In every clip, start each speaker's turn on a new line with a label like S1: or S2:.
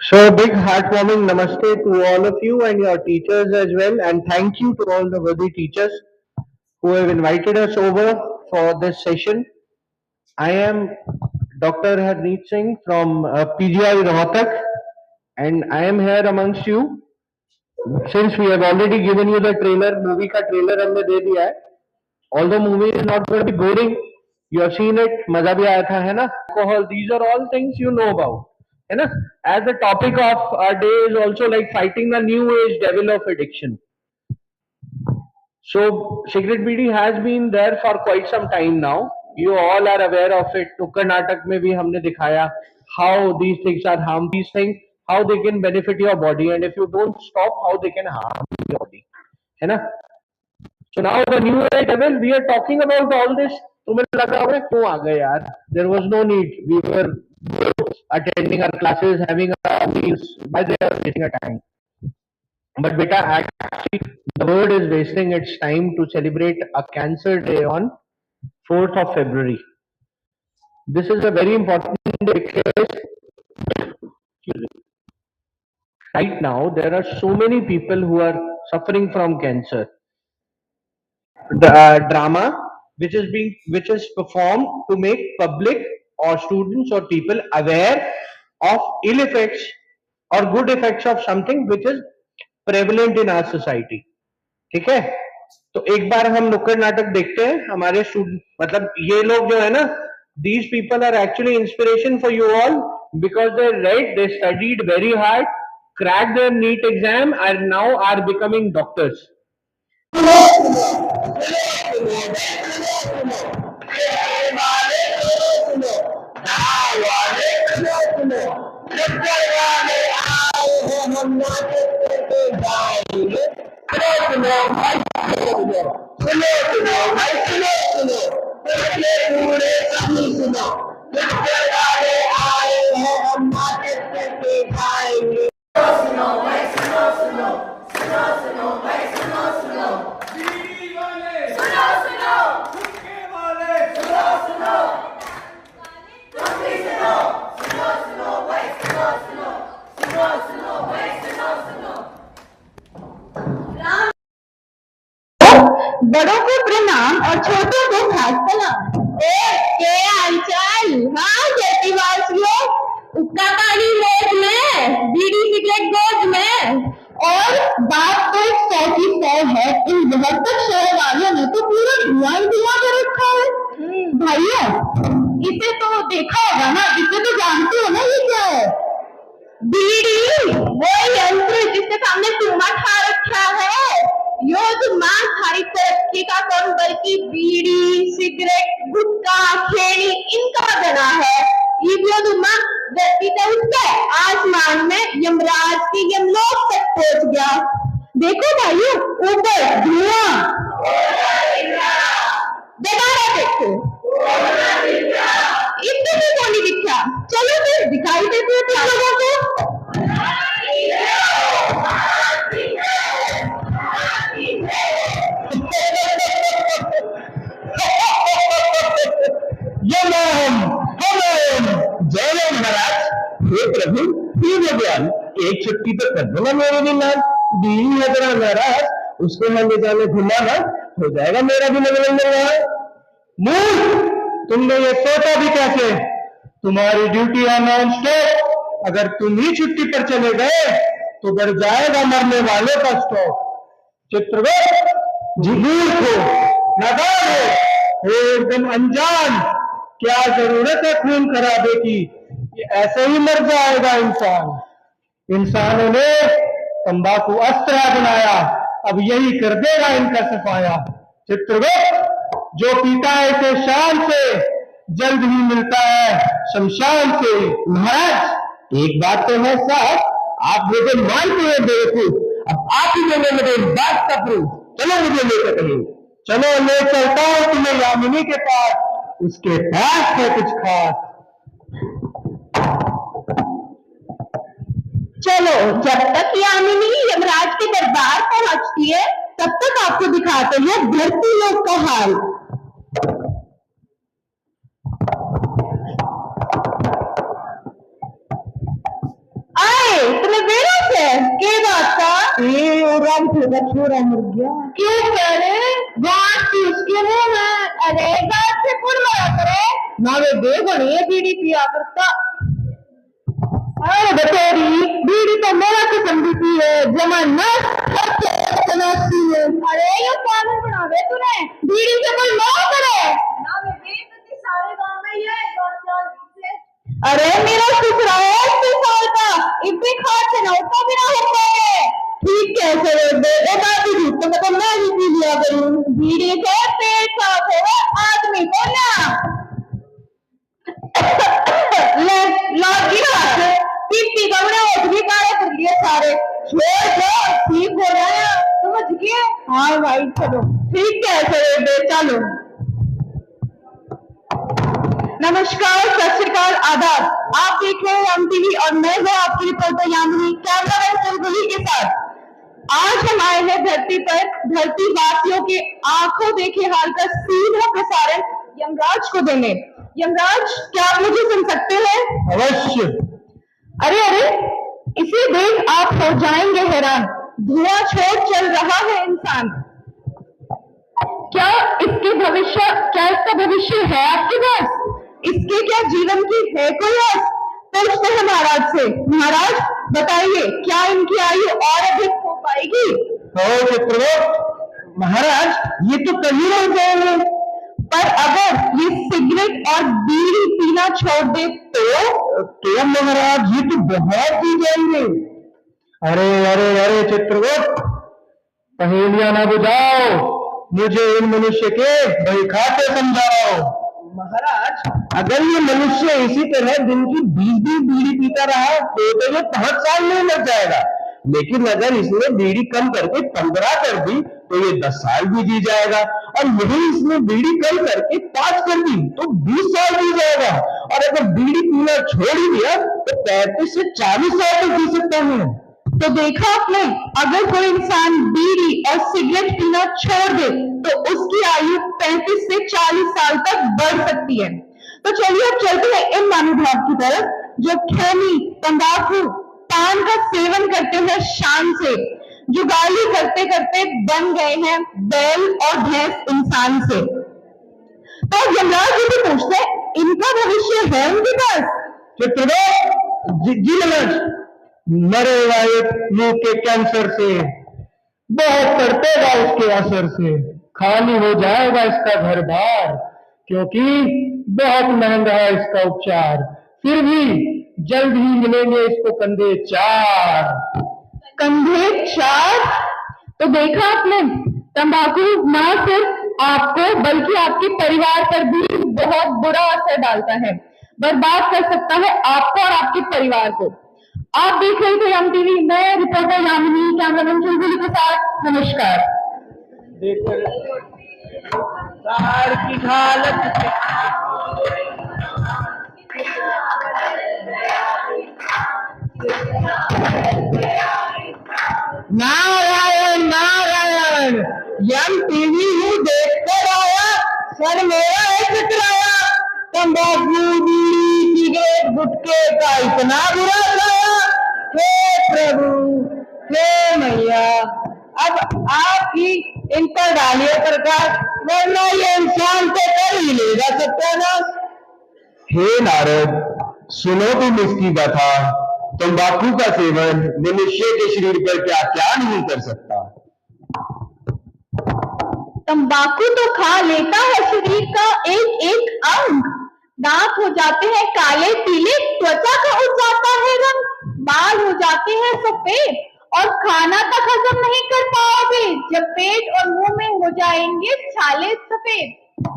S1: So a big heartwarming namaste to all of you and your teachers as well, and thank you to all the worthy teachers who have invited us over for this session. I am Dr. Harneet Singh from PGI Rohtak, and I am here amongst you since we have already given you the trailer. Movie का trailer हमने दे दिया है. Although movie is not going to be boring, you have seen it, मजा भी आया था, है ना? Alcohol, these are all things you know about, है ना? As the topic of our day is also like fighting the new age devil of addiction. So cigarette bidi has been there for quite some time now. You all are aware of it. नुक्कड़ नाटक में भी हमने दिखाया how these things are harm these things, how they can benefit your body, and if you don't stop, how they can harm your body, है ना? So now the new age devil, we are talking about all this. तुम्हें लगा होगा क्यों आ गए यार? There was no need. We were attending our classes, having our meals. Why they are wasting our time? But beta, actually, the world is wasting its time to celebrate a Cancer Day on 4th of February. This is a very important day because right now there are so many people who are suffering from cancer. The drama which is performed to make public or students or people aware of ill effects or good effects of something which is prevalent in our society. ठीक है, तो एक बार हम नुक्कड़ नाटक देखते हैं. हमारे स्टूडेंट मतलब ये लोग जो है ना, these people are actually inspiration for you all because they read, they studied very hard, cracked their NEET exam and now are becoming doctors.
S2: बड़ों को प्रणाम और छोटों को खास सलाम। के हालचाल? हाँ जयतीवासियों, उसका पानी लोट में, बीड़ी सिगरेट गोद में, और बात तो 100 की 100 है। इन जबरदस्त शहर वालों ने तो पूरा धुआं कर रखा है। भाइयों, इसे तो देखा होगा ना, इसे तो जानते हो ना ये क्या है? बीड़ी, वो यंत्र जिसके सामने चूमा खा रखा है। यो तो मां सारी तरक्की का कम बल्कि बीड़ी सिगरेट गुटखा खेड़ी इनका बना है। ये तो मां धरती से उठकर आसमान में यमराज के यमलोक तक पहुंच गया। देखो भाइयों, ऊपर धुआं, दोबारा देखो, इससे भी कौन नहीं दिखा? चलो फिर दिखाई देते हैं तुम लोगों को।
S1: जय महाराज, हे प्रभु, ये भगवान, एक छुट्टी तो कर दो ना मेरे भी नाम. बीवी है तेरा नाराज, उसको मैं ले जाने घुमाना, हो जाएगा मेरा भी मनोरंजन. मूर्ख, तुमने ये सोचा भी कैसे? तुम्हारी ड्यूटी है नॉन स्टॉप. अगर तुम ही छुट्टी पर चले गए तो बढ़ जाएगा मरने वालों का स्टॉक. चित्रगुप्त, मूर्ख हो, नादान हो, एकदम अनजान. क्या जरूरत है खून खराबे की? ये ऐसे ही मर जाएगा इंसान. इंसानों ने तंबाकू अस्त्र बनाया, अब यही कर देगा इनका सफाया. चित्रगुप्त, जो पीता है इसे शान से, जल्द ही मिलता है शमशान से. महाराज, एक बात तो है साहब, आप मुझे मानते हैं बेवकूफ, अब आप ही देंगे मुझे इस बात का प्रूफ. चलो मुझे लेकर कहीं, चलो ले चलता हूं तुम्हें यामिनी के पास, उसके पास है कुछ खास.
S2: चलो, जब तक यामिनी यमराज के दरबार पहुंचती है तब तक आपको दिखाते हैं धरती लोक का हाल. आए इतने बेरा से के बात का
S1: राम का छोरा मर गया।
S2: क्यों करे बात की उसके मुंह में? अरे बात से कुल मरा करे ना वे देखो नहीं बीड़ी पिया करता। अरे बतेरी बीड़ी तो मेरा किस्म की पी है जमाना बनाती है। अरे ये पागल बनावे तूने बीड़ी से कोई लो करे ना वे बेइज्जती सारे गांव में ये अरे मेरा ससुरा है 80 साल का इतनी खाट से नौका भी ना हो पाए। ठीक है सर बेटे बात ही तो मतलब मैं भी पी लिया करूं बीड़ी से पेट साफ होगा आदमी को ना लागी हाथ पीती कमरे उठ भी काले कर लिए सारे छोड़ दो ठीक हो रहा है समझ गए। हाँ भाई चलो ठीक है सर बेटे चलो। नमस्कार सत श्री अकाल आदाब आप देख रहे हैं एमटीवी और मैं हूं आपकी रिपोर्टर यामिनी कैमरामैन चुलबुली के साथ। आज हम आए हैं धरती पर धरती वासियों के आंखों देखे हाल का सीधा प्रसारण यमराज को देने। यमराज क्या आप मुझे सुन सकते हैं?
S1: अवश्य।
S2: अरे अरे इसे देख आप हो जाएंगे हैरान धुआं छोड़ चल रहा है इंसान। क्या इसका भविष्य है आपके पास? इसके क्या जीवन की है कोई आस? पूछते हैं महाराज से महाराज बताइए क्या इनकी आयु और अधिक हो पाएगी?
S1: चित्रगुप्त महाराज ये तो कहीं रह जाएंगे।
S2: पर अगर ये सिगरेट और बीड़ी पीना छोड़ दे तो
S1: महाराज ये तो बहुत ही जाएंगे। अरे अरे अरे चित्रगुप्त पहेलियां ना बुझाओ मुझे इन मनुष्य के बही खाते समझाओ। महाराज अगर ये मनुष्य इसी तरह दिन की 20 बीड़ी पीता रहा तो ये 5 साल में मर जाएगा। लेकिन अगर इसने बीड़ी कम करके 15 कर दी तो ये 10 साल भी जी जाएगा और यही इसने बीड़ी कम करके 5 कर दी तो 20 साल जी जाएगा और अगर बीड़ी पीना छोड़ ही दिया तो 35 से 40 साल तक जी सकता है।
S2: तो देखा आपने अगर कोई इंसान बीड़ी और सिगरेट पीना छोड़ दे तो उसकी आयु 35 से 40 साल तक बढ़ सकती है। तो चलिए अब चलते हैं इन महानुभाव की तरफ जो खैनी तंबाकू पान का सेवन करते हैं शान से जुगाली करते करते बन गए हैं बैल और भैंस इंसान से। तो यमराज जी भी पूछते हैं इनका भविष्य है उनके पास?
S1: चित्रगुप्त जी महाराज मरेगा एक मुंह के कैंसर से बहुत तड़पेगा उसके असर से खाली हो जाएगा इसका घर बार क्योंकि बहुत महंगा है इसका उपचार फिर भी जल्द ही मिलेंगे इसको कंधे 4।
S2: कंधे 4? तो देखा आपने तंबाकू ना सिर्फ आपको बल्कि आपके परिवार पर भी बहुत बुरा असर डालता है बर्बाद कर सकता है आपको और आपके परिवार को। आप देख रहे थे एमटीवी मैं रिपोर्टर यामिनी कैमरामैन चुलबुली के साथ नमस्कार।
S1: की हालत नारायण नारायण एमटीवी ही देखकर आया सर मेरा है चकराया तंबाकू बीड़ी सिगरेट गुटके का इतना बुरा खाया हे प्रभु हे मैया अब आप ही इन पर डालिए प्रकाश वरना ये इंसान तो कर ही लेगा सत्यानाश। हे नारद सुनो तुम इसकी कथा तंबाकू का सेवन मनुष्य के शरीर पर क्या क्या नहीं कर सकता।
S2: तंबाकू तो खा लेता है शरीर का एक एक अंग दांत हो जाते हैं काले पीले त्वचा का उठ जाता है रंग बाल हो जाते हैं सफेद और खाना तक हजम नहीं कर पाओगे जब पेट और मुंह में हो जाएंगे छाले सफेद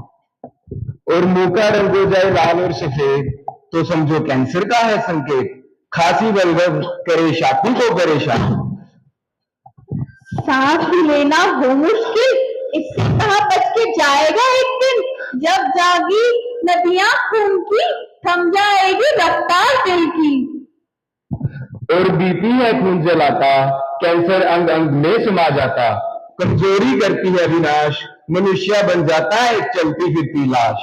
S1: और मुंह का रंग हो जाए लाल और सफेद तो समझो कैंसर का है संकेत खांसी बलगम करे छाती को परेशान
S2: सांस भी लेना हो मुश्किल इससे कहां बच के जाएगा एक दिन जब जागी नदियां खून की थम जाएगी रफ्तार दिल की
S1: और बीपी है खून जलाता कैंसर अंग अंग में समा जाता कमजोरी करती है विनाश मनुष्य बन जाता है एक चलती फिरती लाश।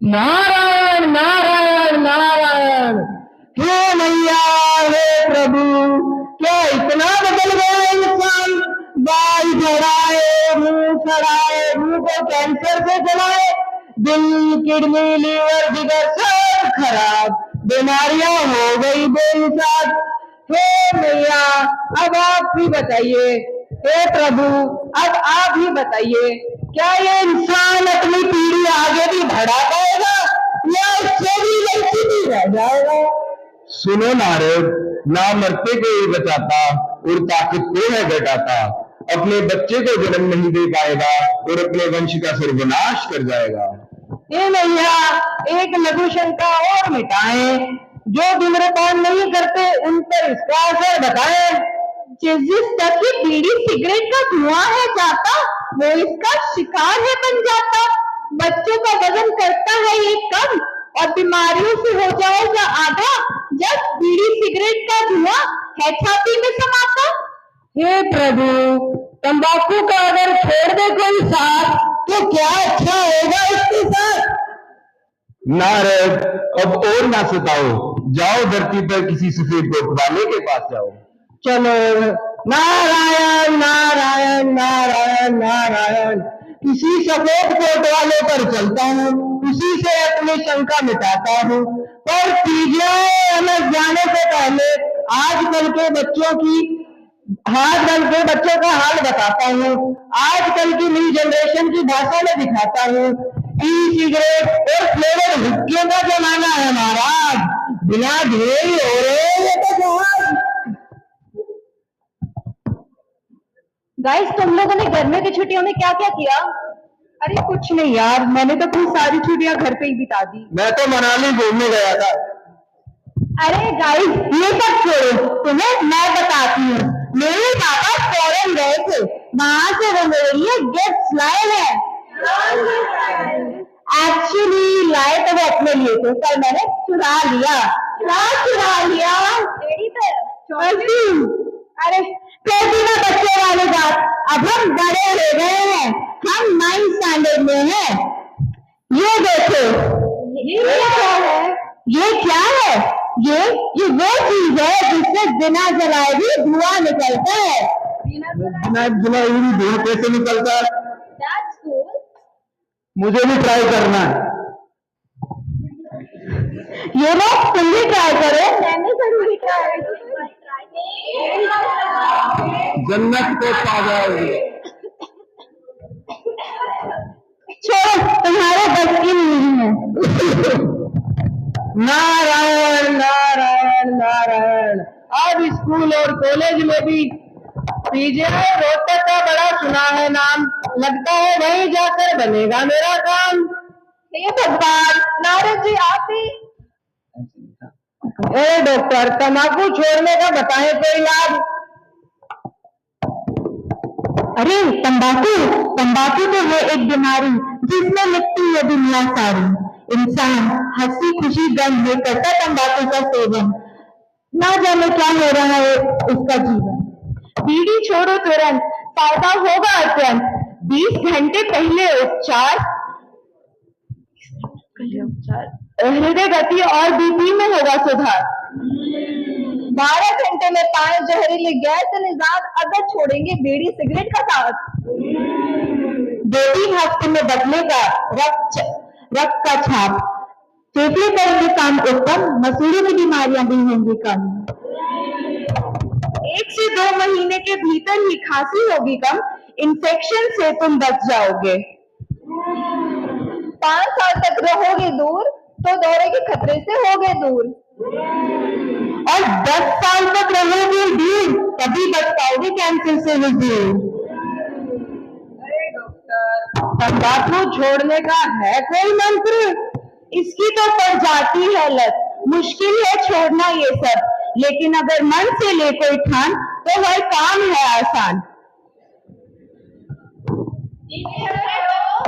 S1: नारायण नारायण नारायण। हे मैया, हे प्रभु, क्या इतना बदल गया इंसान? बाल झड़ाए, मुंह सड़ाए, मुंह को कैंसर से जलाए, दिल, किडनी, लीवर, जिगर सब खराब, बीमारियां हो गई बेहिसाब। हे मैया, अब आप ही बताइए। हे प्रभु, अब आप ही बताइए, क्या ये इंसान अपनी पीढ़ी आगे भी बढ़ा पाएगा या उससे भी लड़की रह जाएगा? सुनो नारद, ना मरते को ये बचाता और ताकत को है घटाता। अपने बच्चे को जन्म नहीं दे पाएगा और अपने वंश का सर्वनाश कर जाएगा। हे मैया, एक लघु शंका और मिटाएं। जो धूम्रपान नहीं करते उन पर इसका असर बताएं। जिस तक की बीड़ी सिगरेट का धुआं है जाता, वो इसका शिकार है बन जाता। बच्चों का वजन करता है ये कम और बीमारियों से हो जाएगा आधा, जब बीड़ी सिगरेट का धुआं है छाती में समाता। हे प्रभु, तंबाकू का अगर छोड़ दे कोई साथ, तो क्या अच्छा होगा इसके साथ? नारद, अब और ना सताओ, जाओ धरती पर किसी सफेद कोट वाले के पास जाओ। चलो। नारायण नारायण नारायण नारायण। किसी सफेद कोट वाले पर चलता हूँ, उसी से अपनी शंका मिटाता हूँ। पर पीजिए जाने से पहले आजकल के बच्चों का हाल बताता हूँ। आजकल की न्यू जनरेशन की भाषा में दिखाता हूँ। ई सिगरेट और फ्लेवर हुक्के का जमाना है महाराज, बिना धुए ही हो रहे ये तो जहाज।
S2: गाइस, तुम लोगों ने गर्मियों की छुट्टियों में क्या क्या किया?
S1: अरे कुछ नहीं यार, मैंने तो अपनी सारी छुट्टियां घर पे ही बिता दी। मैं तो मनाली घूमने गया था।
S2: अरे गाइस, ये सब छोड़ो, तुम्हें मैं बताती हूँ। मेरे पापा फॉरेन गए थे, वहां से वो मेरे लिए गिफ्ट लाए हैं। एक्चुअली लाए तो वो अपने लिए थे, पर मैंने चुरा लिया। अरे कैसी ना बच्चे वाली बात, अब हम बड़े हो गए हैं, हम 9th स्टैंडर्ड में हैं। ये देखो, ये क्या है? ये वो चीज है जिससे बिना जलाए भी धुआं निकलता है।
S1: बिना जलाए भी धुआं कैसे निकलता है?
S2: That's cool.
S1: मुझे भी ट्राई करना है।
S2: ये लो, तुम भी ट्राई करो। मैंने जरूरी ट्राई।
S1: जन्नत को पा जाओगे।
S2: छोड़ो, तुम्हारे बस की नहीं है।
S1: नारायण नारायण नारायण। अब स्कूल और कॉलेज में भी पीजीआई रोहतक का बड़ा सुना है नाम, लगता है वहीं जाकर बनेगा मेरा काम।
S2: हे भगवान, नारद जी आप ही।
S1: ए डॉक्टर, तंबाकू छोड़ने का बताएं कोई लाभ।
S2: अरे तंबाकू तो है एक बीमारी जिसमें लिपटी है दुनिया सारी। इंसान हंसी खुशी गम में करता तंबाकू का सेवन, ना जाने क्या हो रहा है उसका जीवन। बीड़ी छोड़ो तुरंत, फायदा होगा अत्यंत। 20 घंटे पहले उपचार, हृदय गति और बीपी में होगा सुधार। 12 घंटे में 5 जहरीले गैस निजात अगर छोड़ेंगे बीड़ी सिगरेट का साथ। 2-3 हफ्ते में बदलेगा रक्त का छाप, फेफड़े करेंगे काम उत्तम, मसूड़ों की बीमारियां भी होंगी कम। 1 से 2 महीने के भीतर ही खांसी होगी कम, इन्फेक्शन से तुम बच जाओगे। 5 साल तक रहोगे दूर तो दौरे के खतरे से होगे दूर, और 10 साल तक रहोगे दूर तभी बच पाओगे कैंसर से हुजूर।
S1: तंबाकू छोड़ने का है कोई मंत्र?
S2: इसकी तो पड़ जाती है लत, मुश्किल है छोड़ना ये सब, लेकिन अगर मन से ले कोई ठान तो वह काम है आसान।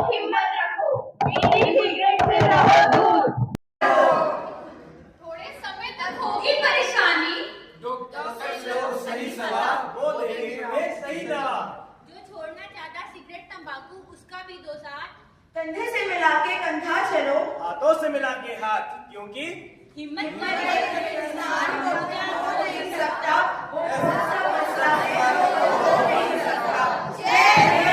S2: हिम्मत रखो, बीड़ी सिगरेट से रहो दूर।
S3: थोड़े समय तक होगी परेशानी,
S4: डॉक्टर से लो सही सलाह, वो देंगे सही दवा।
S3: जो छोड़ना चाहता सिगरेट तंबाकू उसका भी 2 साथ,
S5: कंधे से मिला के कंधा चलो,
S4: हाथों मिला के हाथ, क्योंकि
S3: हिम्मत वाले इंसान को क्या हो नहीं सकता, वो
S4: ऐसा मसला है, वो हो नहीं सकता। जय